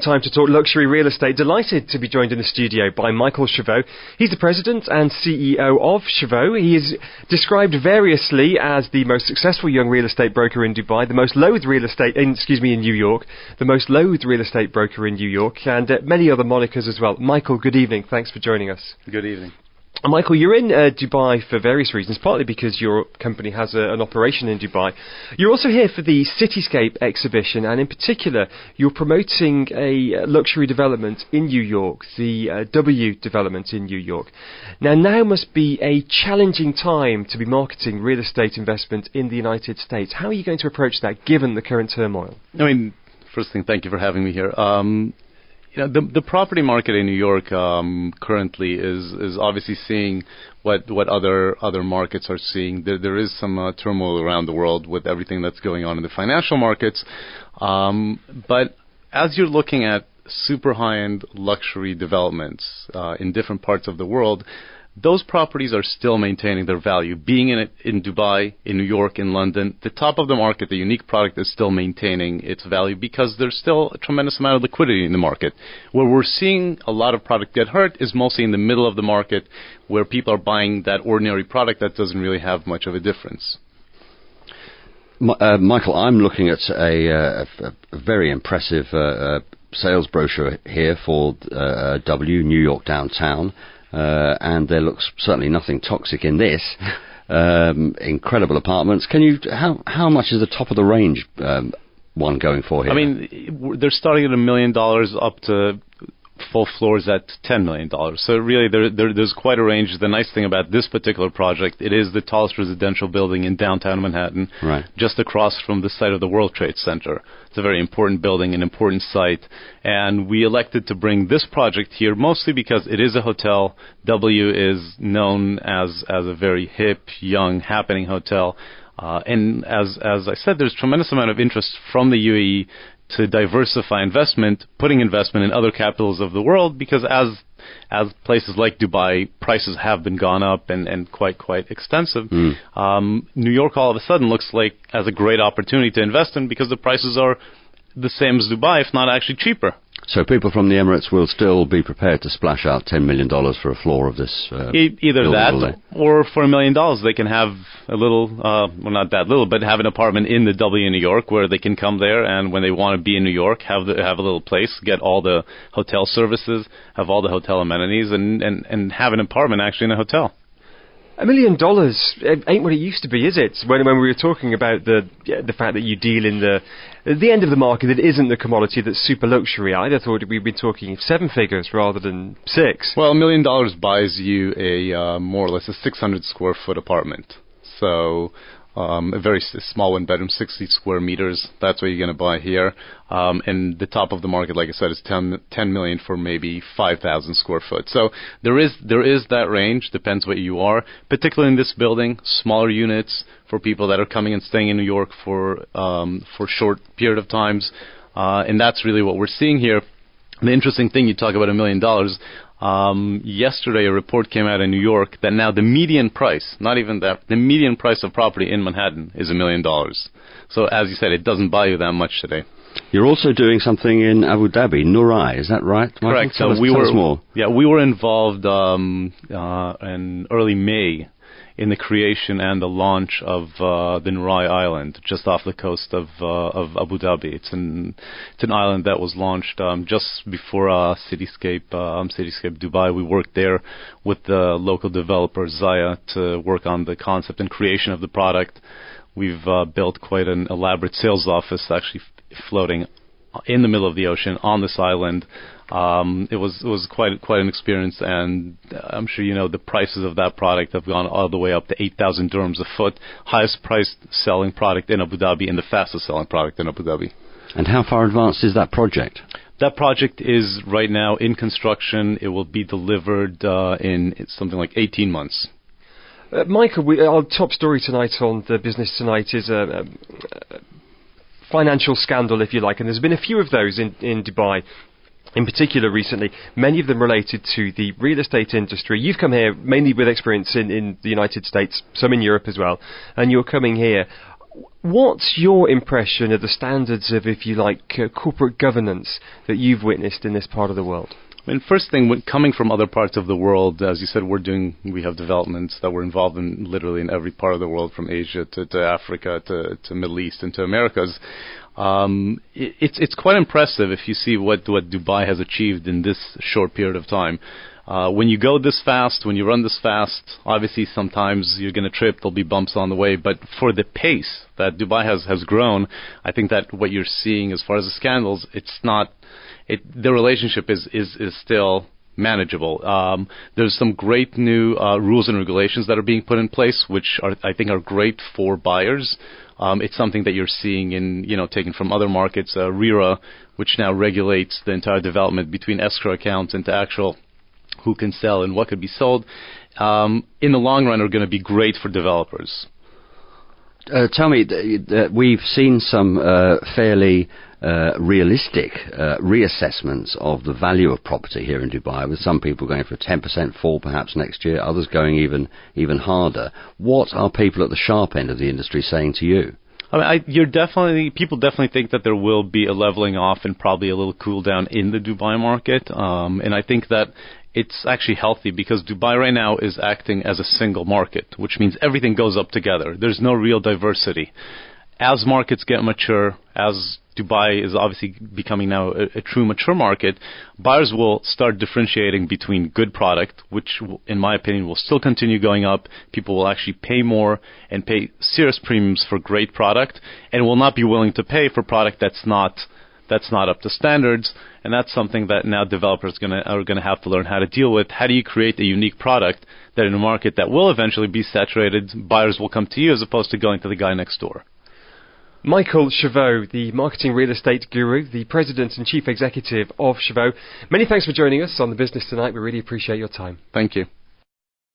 time to talk luxury real estate. Delighted to be joined in the studio by Michael Shvo. He's the president and CEO of Shvo. He is described variously as the most successful young real estate broker in Dubai, the most loathed real estate, in New York, the most loathed real estate broker in New York, and many other monikers as well. Michael, good evening. Thanks for joining us. Good evening. Michael, you're in Dubai for various reasons, partly because your company has an operation in Dubai. You're also here for the Cityscape exhibition, and in particular, you're promoting a luxury development in New York, the W development in New York. Now must be a challenging time to be marketing real estate investment in the United States. How are you going to approach that, given the current turmoil? I mean, first thing, thank you for having me here. The property market in New York currently is obviously seeing what other markets are seeing. There is some turmoil around the world with everything that's going on in the financial markets. But as you're looking at super high-end luxury developments in different parts of the world, those properties are still maintaining their value. Being in Dubai, in New York, in London, the top of the market, the unique product is still maintaining its value because there's still a tremendous amount of liquidity in the market. Where we're seeing a lot of product get hurt is mostly in the middle of the market where people are buying that ordinary product that doesn't really have much of a difference. Michael, I'm looking at a very impressive sales brochure here for W, New York downtown. And there looks certainly nothing toxic in this. Incredible apartments. How much is the top of the range one going for here? I mean, they're starting at $1 million up to full floors at $10 million. So really, there's quite a range. The nice thing about this particular project, it is the tallest residential building in downtown Manhattan, right, just across from the site of the World Trade Center. It's a very important building, an important site, and we elected to bring this project here mostly because it is a hotel. W is known as a very hip, young, happening hotel, and as I said, there's tremendous amount of interest from the UAE to diversify investment, putting investment in other capitals of the world, because as places like Dubai, prices have been gone up and quite extensive. New York all of a sudden looks like as a great opportunity to invest in because the prices are the same as Dubai, if not actually cheaper. So people from the Emirates will still be prepared to splash out $10 million for a floor of this either that, or for $1 million they can have a little, well, not that little, but have an apartment in the W in New York where they can come there, and when they want to be in New York, have a little place, get all the hotel services, have all the hotel amenities, and have an apartment actually in a hotel. $1 million ain't what it used to be, is it? When we were talking about the fact that you deal in the end of the market that isn't the commodity that's super luxury, I'd have thought we'd be talking 7 figures rather than 6. Well, $1 million buys you a more or less a 600 square foot apartment. So a very small one bedroom, 60 square meters. That's what you're going to buy here. And the top of the market, like I said, is 10 million for maybe 5,000 square foot. So there is that range. Depends what you are. Particularly in this building, smaller units for people that are coming and staying in New York for short period of times. And that's really what we're seeing here. The interesting thing, you talk about $1 million. Yesterday, a report came out in New York that now the median price, not even that, the median price of property in Manhattan is $1 million. So, as you said, it doesn't buy you that much today. You're also doing something in Abu Dhabi, Nurai, is that right, Michael? Correct. Tell us more. Yeah, we were involved in early May in the creation and the launch of the Nurai Island, just off the coast of Abu Dhabi. It's an island that was launched just before Cityscape Dubai. We worked there with the local developer Zaya to work on the concept and creation of the product. We've built quite an elaborate sales office, actually floating in the middle of the ocean on this island. It was quite an experience, and I'm sure you know the prices of that product have gone all the way up to 8,000 dirhams a foot, highest priced selling product in Abu Dhabi and the fastest selling product in Abu Dhabi. And how far advanced is that project? That project is right now in construction. It will be delivered in something like 18 months. Michael, our top story tonight on the Business Tonight is a financial scandal, if you like, and there's been a few of those in Dubai. In particular recently, many of them related to the real estate industry. You've come here mainly with experience in the United States, some in Europe as well, and you're coming here. What's your impression of the standards of, if you like, corporate governance that you've witnessed in this part of the world? I mean, first thing, when coming from other parts of the world, as you said, we have developments that we're involved in literally in every part of the world, from Asia to Africa to Middle East and to Americas. It's quite impressive if you see what Dubai has achieved in this short period of time. When you go this fast, when you run this fast, obviously sometimes you're going to trip, there'll be bumps on the way, but for the pace that Dubai has grown, I think that what you're seeing as far as the scandals, the relationship is still manageable. There's some great new rules and regulations that are being put in place, which I think are great for buyers. It's something that you're seeing taken from other markets. RERA, which now regulates the entire development between escrow accounts into actual who can sell and what could be sold, in the long run are going to be great for developers. Tell me, we've seen some fairly realistic reassessments of the value of property here in Dubai, with some people going for a 10% fall perhaps next year, others going even harder. What are people at the sharp end of the industry saying to you? I mean, people definitely think that there will be a leveling off and probably a little cool down in the Dubai market, and I think that it's actually healthy because Dubai right now is acting as a single market, which means everything goes up together. There's no real diversity. As markets get mature, as Dubai is obviously becoming now a true mature market, buyers will start differentiating between good product, which in my opinion will still continue going up. People will actually pay more and pay serious premiums for great product, and will not be willing to pay for product that's not up to standards. And that's something that now developers are going to have to learn how to deal with. How do you create a unique product that in a market that will eventually be saturated, buyers will come to you as opposed to going to the guy next door? Michael Shvo, the marketing real estate guru, the president and chief executive of Shvo. Many thanks for joining us on The Business Tonight. We really appreciate your time. Thank you.